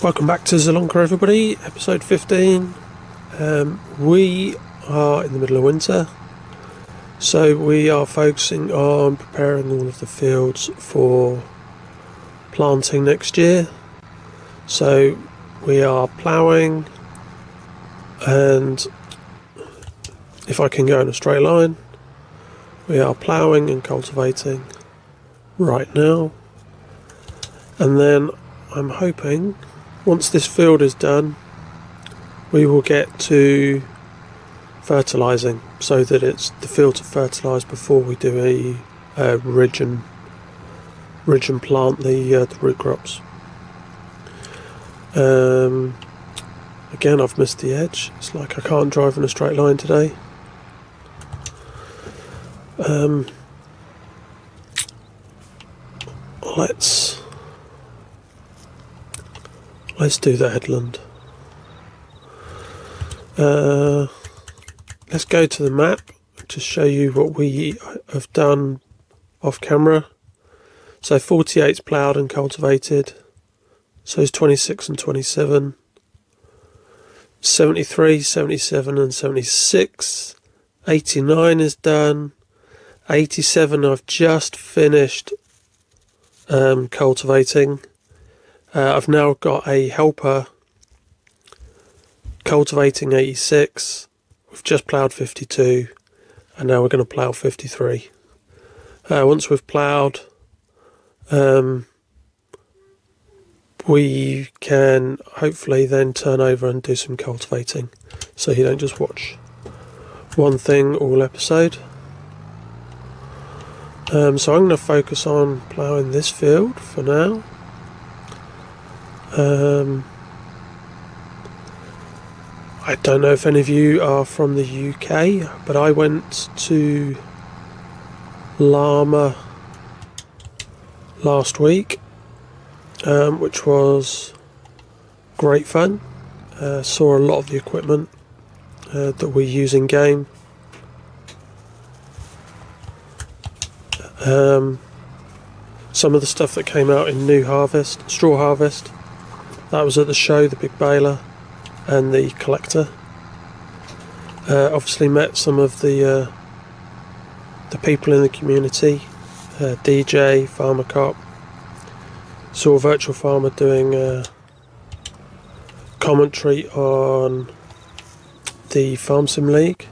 Welcome back to Zielonka, everybody, episode 15. We are in the middle of winter, so we are focusing on preparing all of the fields for planting next year. So we are ploughing, and if I can go in a straight line, we are ploughing and cultivating right now. And then I'm hoping once this field is done, we will get to fertilising, so that it's the fields are fertilised before we do a ridge and plant the root crops. Again, I've missed the edge. It's like I can't drive in a straight line today. Let's do the headland. Let's go to the map to show you what we have done off camera. So 48's ploughed and cultivated. So is 26 and 27. 73, 77 and 76. 89 is done. 87 I've just finished cultivating. I've now got a helper cultivating 86. We've just ploughed 52, and now we're going to plough 53. Once we've ploughed, we can hopefully then turn over and do some cultivating, so you don't just watch one thing all episode. So I'm going to focus on ploughing this field for now. I don't know if any of you are from the UK, but I went to Llama last week, which was great fun. Saw a lot of the equipment that we use in game. Some of the stuff that came out in Straw Harvest, that was at the show, the big baler and the collector. Obviously met some of the people in the community, DJ, Farmer Cop. Saw a virtual farmer doing commentary on the Farm Sim League.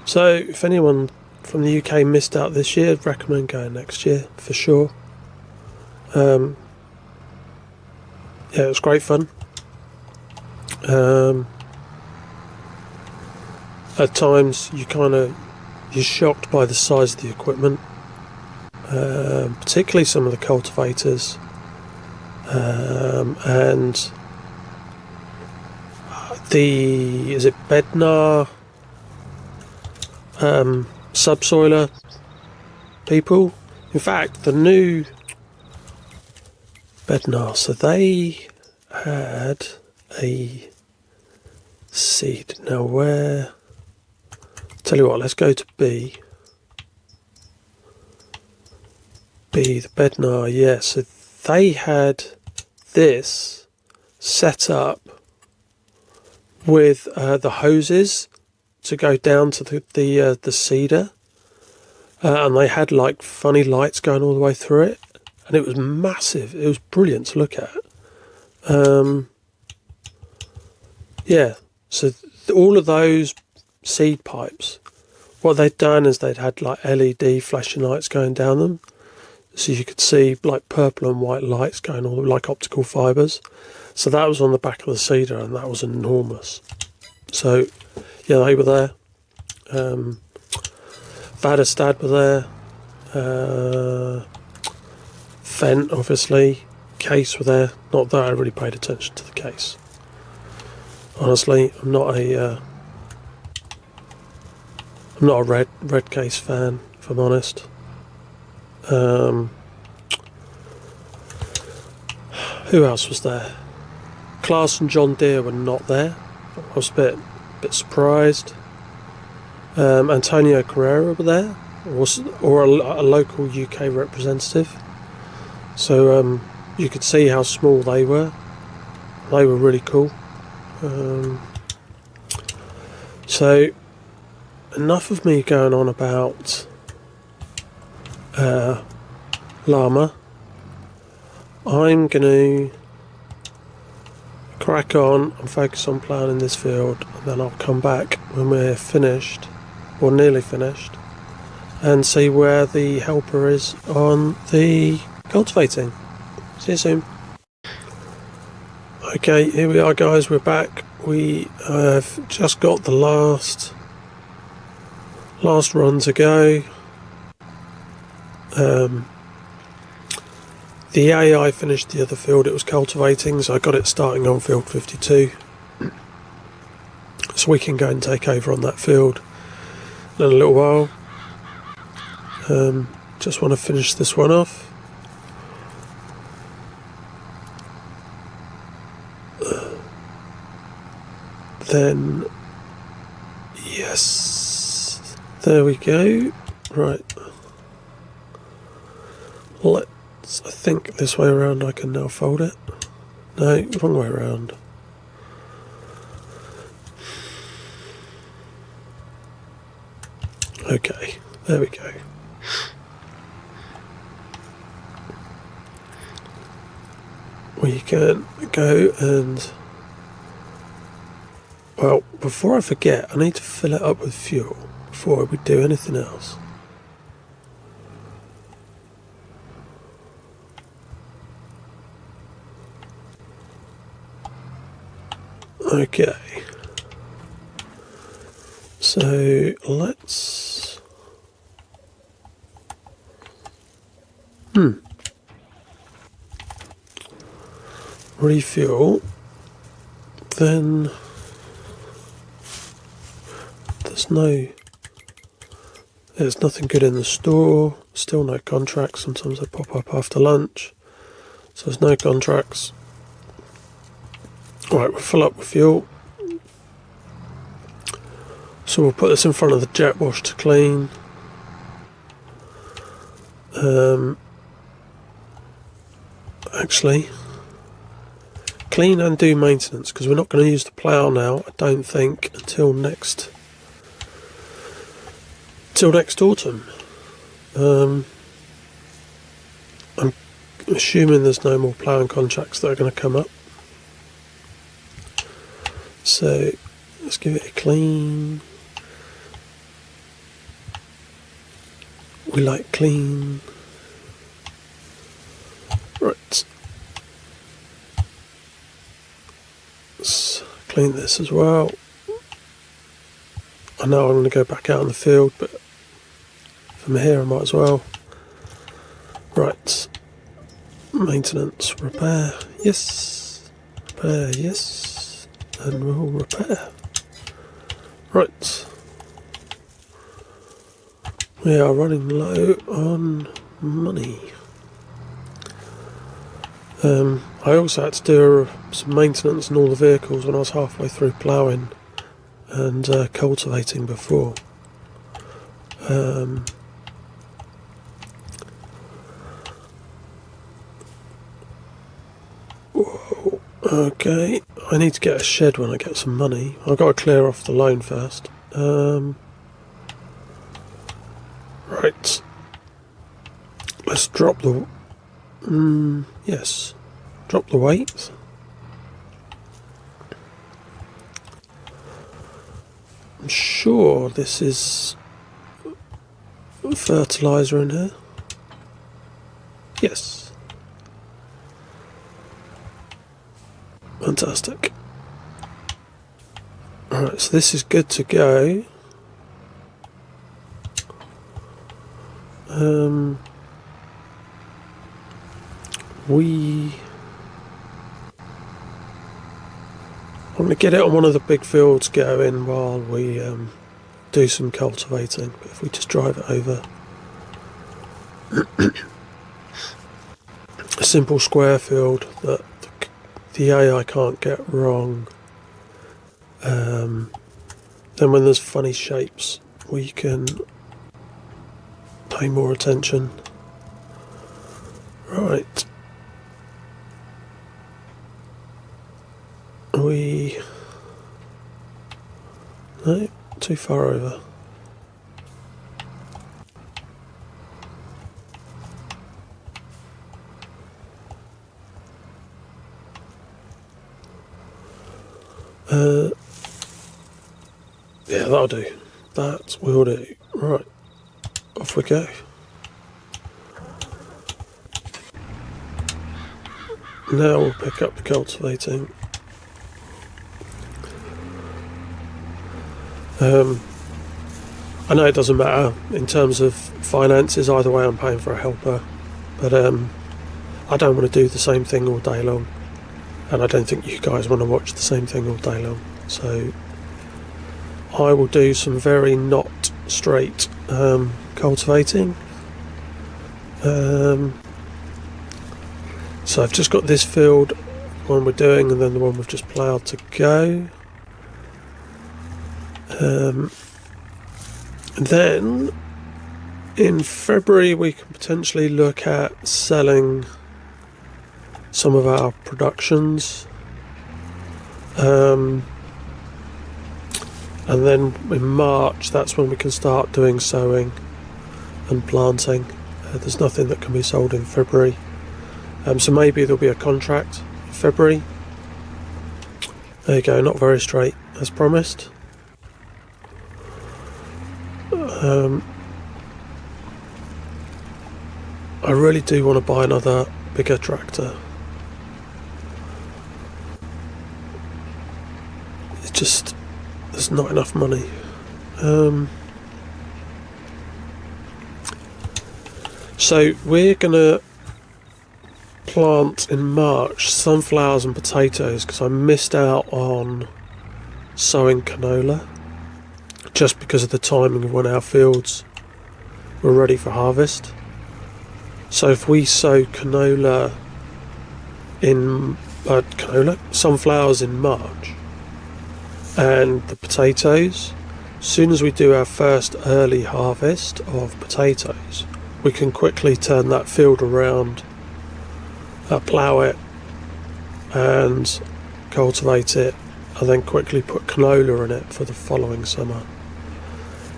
So if anyone from the UK missed out this year, I'd recommend going next year for sure. Yeah, it was great fun. At times you're shocked by the size of the equipment, particularly some of the cultivators, and is it Bednar subsoiler people? In fact, the new Bednar, so they had a seed. Now tell you what, let's go to B, the Bednar. Yeah, so they had this set up with the hoses to go down to the seeder, and they had like funny lights going all the way through it, and it was massive. It was brilliant to look at. Yeah, so all of those seed pipes, what they'd done is they'd had like LED flashing lights going down them, so you could see like purple and white lights going all like optical fibres. So that was on the back of the seeder, and that was enormous. So yeah, they were there. Vadestad were there. Fent, obviously. Case were there. Not that I really paid attention to the case. Honestly, I'm not a red case fan, if I'm honest. Who else was there? Class and John Deere were not there. I was a bit surprised. Antonio Carrera were there, or a local UK representative. So you could see how small they were. they were really cool. So enough of me going on about llama. I'm going to crack on and focus on ploughing this field, and then I'll come back when we're finished, or nearly finished, and see where the helper is on the cultivating. See you soon. Okay, here we are guys, we're back. We have just got the last run to go. The AI finished the other field it was cultivating, so I got it starting on field 52. So we can go and take over on that field in a little while. Just want to finish this one off. Then, yes, there we go. Right. I think this way around I can now fold it. No, wrong way around. Okay, there we go. We can go and... Well, before I forget, I need to fill it up with fuel before we do anything else. Okay, so let's refuel. Then there's nothing good in the store, still no contracts. Sometimes they pop up after lunch, so there's no contracts. Right, we'll fill up with fuel. So we'll put this in front of the jet wash to clean. Actually, clean and do maintenance, because we're not going to use the plough now, I don't think, until next autumn. I'm assuming there's no more ploughing contracts that are going to come up. So let's give it a clean. We like clean. Right. Let's clean this as well. I know I'm going to go back out in the field, but from here I might as well. Right. Maintenance, repair, yes. Repair, yes. And we'll repair. Right. We are running low on money. I also had to do some maintenance on all the vehicles when I was halfway through ploughing and cultivating before. Whoa, okay, I need to get a shed when I get some money. I've got to clear off the loan first. Right. Let's drop the... yes. Drop the weight. I'm sure this is fertiliser in here. Yes. Fantastic. Alright, so this is good to go. I'm going to get it on one of the big fields going while we do some cultivating. But if we just drive it over, a simple square field that the AI can't get wrong. Then when there's funny shapes, we can pay more attention. Right. No, too far over. Yeah, that'll do. That will do. Right, off we go. Now we'll pick up the cultivating. I know it doesn't matter in terms of finances, either way I'm paying for a helper, but I don't want to do the same thing all day long, and I don't think you guys want to watch the same thing all day long, so I will do some very not straight cultivating. So I've just got this field, the one we're doing, and then the one we've just ploughed to go. And then in February we can potentially look at selling some of our productions, and then in March that's when we can start doing sowing and planting. There's nothing that can be sold in February, so maybe there'll be a contract in February. There you go, not very straight as promised. I really do want to buy another bigger tractor. It's just, there's not enough money. So we're going to plant in March sunflowers and potatoes because I missed out on sowing canola just because of the timing of when our fields were ready for harvest. So if we sow sunflowers in March, and the potatoes, as soon as we do our first early harvest of potatoes, we can quickly turn that field around, plough it and cultivate it, and then quickly put canola in it for the following summer.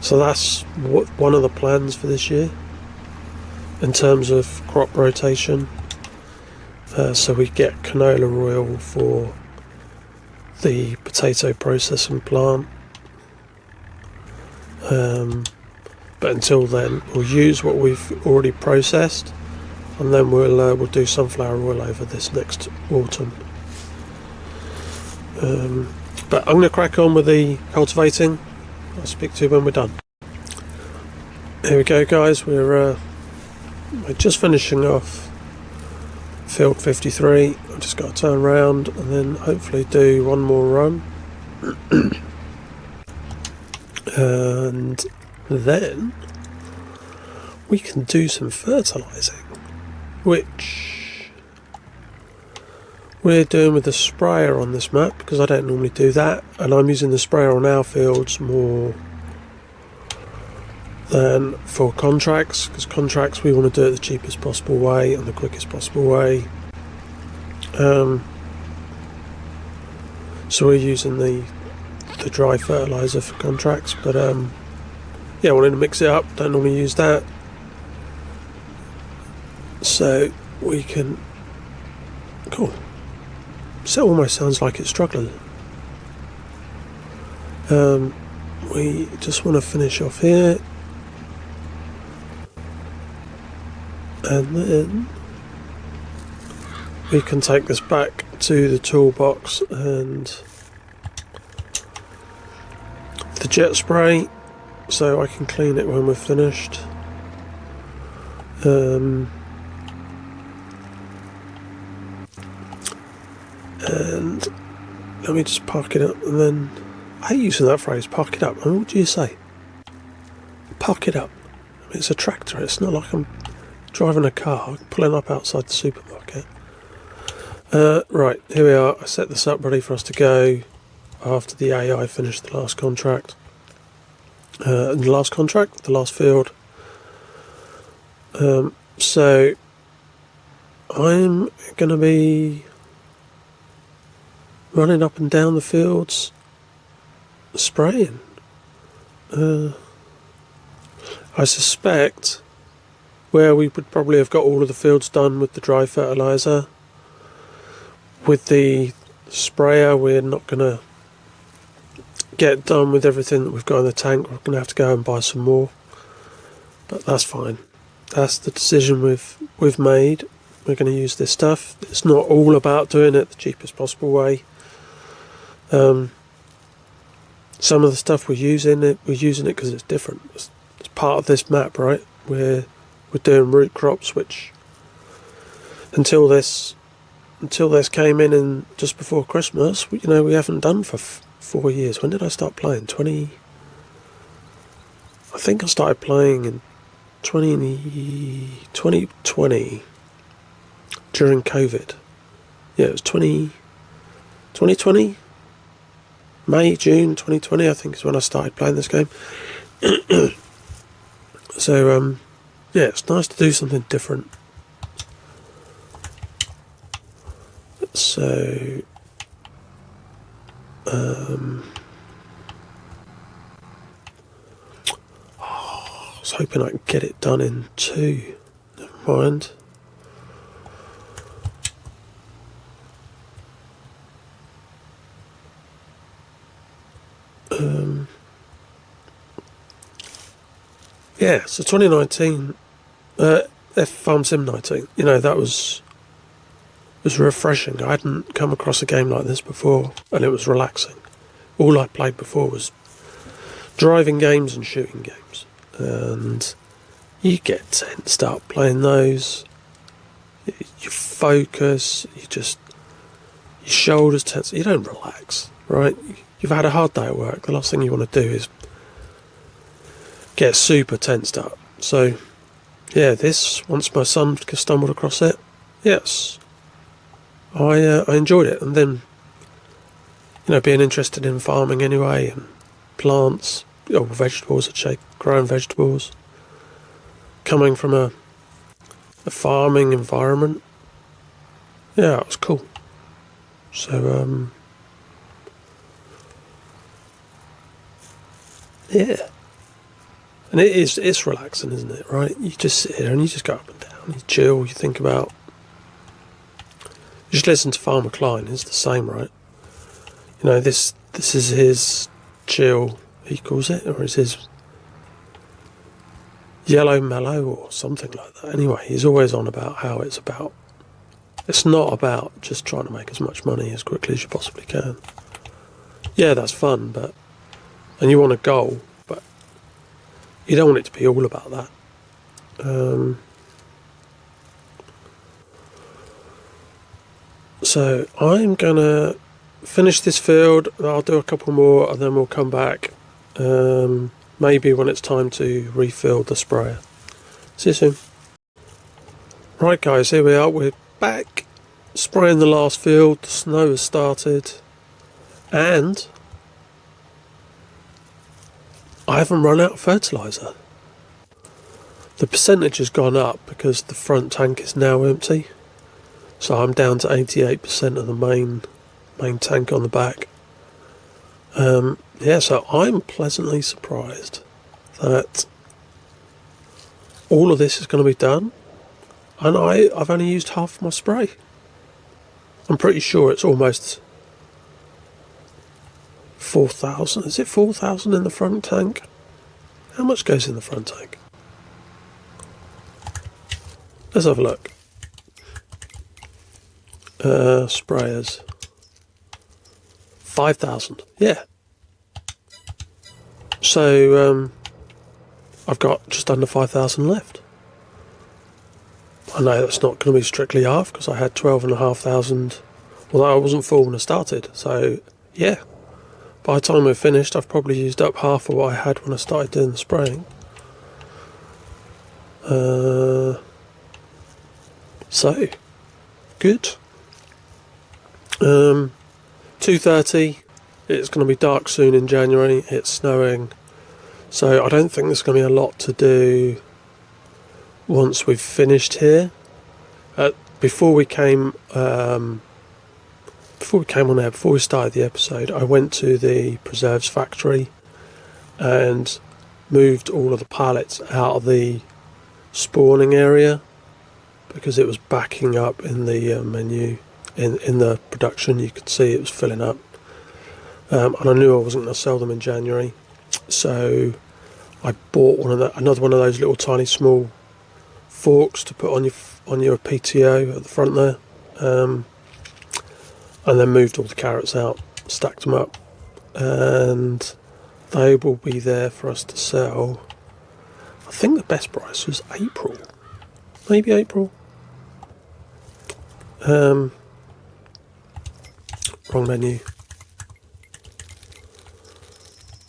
So that's one of the plans for this year in terms of crop rotation, so we get canola oil for the potato processing plant, but until then we'll use what we've already processed, and then we'll do sunflower oil over this next autumn. But I'm going to crack on with the cultivating. I'll speak to you when we're done. Here we go, guys. We're just finishing off field 53. I've just got to turn around and then hopefully do one more run. And then we can do some fertilising, which we're doing with the sprayer on this map because I don't normally do that, and I'm using the sprayer on our fields more than for contracts, because contracts we want to do it the cheapest possible way and the quickest possible way. So we're using the dry fertiliser for contracts, but yeah, I wanted to mix it up, don't normally use that, so we can, cool, so it almost sounds like it's struggling. We just want to finish off here, and then we can take this back to the toolbox and the jet spray so I can clean it when we're finished. And let me just park it up, and then I hate using that phrase, park it up. I mean, what do you say? Park it up. I mean, it's a tractor, it's not like I'm driving a car, pulling up outside the supermarket. Right, here we are. I set this up ready for us to go after the AI finished the last contract. The last field. So I'm going to be running up and down the fields spraying. I suspect where we would probably have got all of the fields done with the dry fertiliser, with the sprayer we're not going to get done with everything that we've got in the tank. We're going to have to go and buy some more, but that's fine. That's the decision we've made. We're going to use this stuff. It's not all about doing it the cheapest possible way. Some of the stuff we're using it because it's different. It's part of this map, right? We're doing root crops, which until this came in just before Christmas, we haven't done for 4 years. When did I start playing? I think I started playing in 2020 during COVID. Yeah, it was 2020. May, June 2020, I think, is when I started playing this game. So, yeah, it's nice to do something different. So, I was hoping I could get it done in 2. Never mind. Yeah, so 2019, Farm Sim 19, that was refreshing. I hadn't come across a game like this before, and it was relaxing. All I played before was driving games and shooting games, and you get tensed up playing those. You focus, your shoulders tense, you don't relax, right? You've had a hard day at work, the last thing you want to do is get super tensed up. So, yeah, once my son stumbled across it, yes, I enjoyed it. And then, being interested in farming anyway, and plants, vegetables, growing vegetables, coming from a farming environment, yeah, it was cool. So, yeah. And it's relaxing, isn't it, right? You just sit here and you just go up and down, you chill, you think about... You just listen to Farmer Klein, it's the same, right? This is his chill, he calls it, or is his yellow mellow or something like that. Anyway, he's always on about how it's not about just trying to make as much money as quickly as you possibly can. Yeah, that's fun, and you want a goal, but you don't want it to be all about that. So I'm going to finish this field, I'll do a couple more, and then we'll come back, maybe when it's time to refill the sprayer. See you soon. Right guys, here we are, we're back, spraying the last field, the snow has started, and I haven't run out of fertiliser. The percentage has gone up because the front tank is now empty. So I'm down to 88% of the main tank on the back. So I'm pleasantly surprised that all of this is going to be done, and I've only used half my spray. I'm pretty sure it's almost 4,000. Is it 4,000 in the front tank? How much goes in the front tank? Let's have a look. Sprayers. 5,000. Yeah. So I've got just under 5,000 left. I know that's not going to be strictly half because I had 12,500. Although I wasn't full when I started. So yeah. By the time we're finished, I've probably used up half of what I had when I started doing the spraying. So, good. 2:30. It's going to be dark soon in January. It's snowing. So I don't think there's going to be a lot to do once we've finished here. Before we came before we came on air, before we started the episode, I went to the preserves factory and moved all of the pallets out of the spawning area because it was backing up in the menu. In the production, you could see it was filling up. And I knew I wasn't going to sell them in January, so I bought another one of those little tiny small forks to put on your PTO at the front there, and then moved all the carrots out, stacked them up, and they will be there for us to sell. I think the best price was April, maybe April. Wrong menu.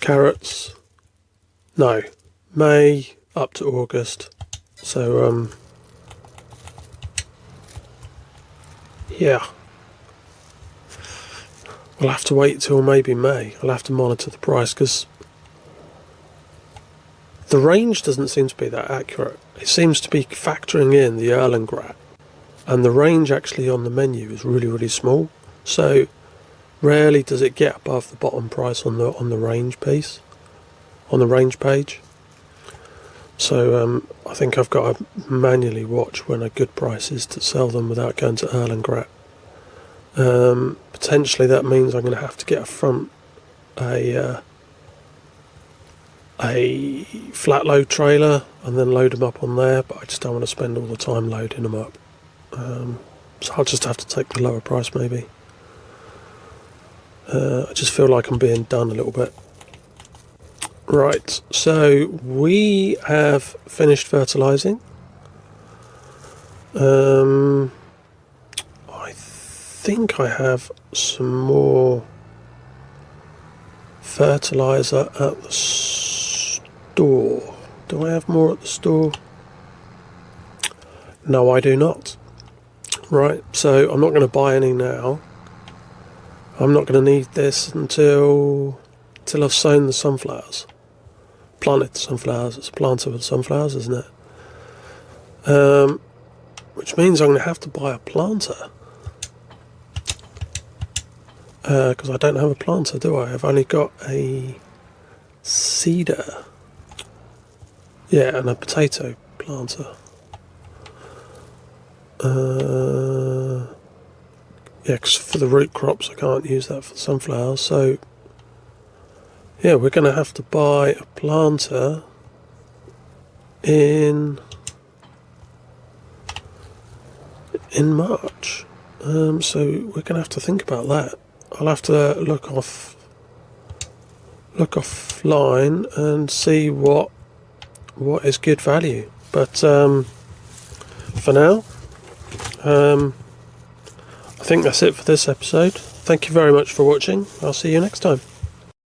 Carrots. No, May up to August. So yeah, we'll have to wait till maybe May. I'll have to monitor the price because the range doesn't seem to be that accurate. It seems to be factoring in the Erlengratt, and the range actually on the menu is really, really small. So rarely does it get above the bottom price on the range piece, on the range page. So I think I've got to manually watch when a good price is to sell them without going to Erlengratt. Potentially that means I'm going to have to get a flat load trailer and then load them up on there, but I just don't want to spend all the time loading them up. So I'll just have to take the lower price maybe. I just feel like I'm being done a little bit. Right, so we have finished fertilising. I think I have some more fertiliser at the store. Do I have more at the store? No, I do not. Right, so I'm not going to buy any now. I'm not going to need this until I've sown the sunflowers. Planted the sunflowers. It's a planter with sunflowers, isn't it? Which means I'm going to have to buy a planter. Because I don't have a planter, do I? I've only got a seeder. Yeah, and a potato planter. Yeah, because for the root crops I can't use that for the sunflowers, so yeah, we're going to have to buy a planter in March. So we're going to have to think about that. I'll have to look offline and see what is good value. But for now, I think that's it for this episode. Thank you very much for watching. I'll see you next time.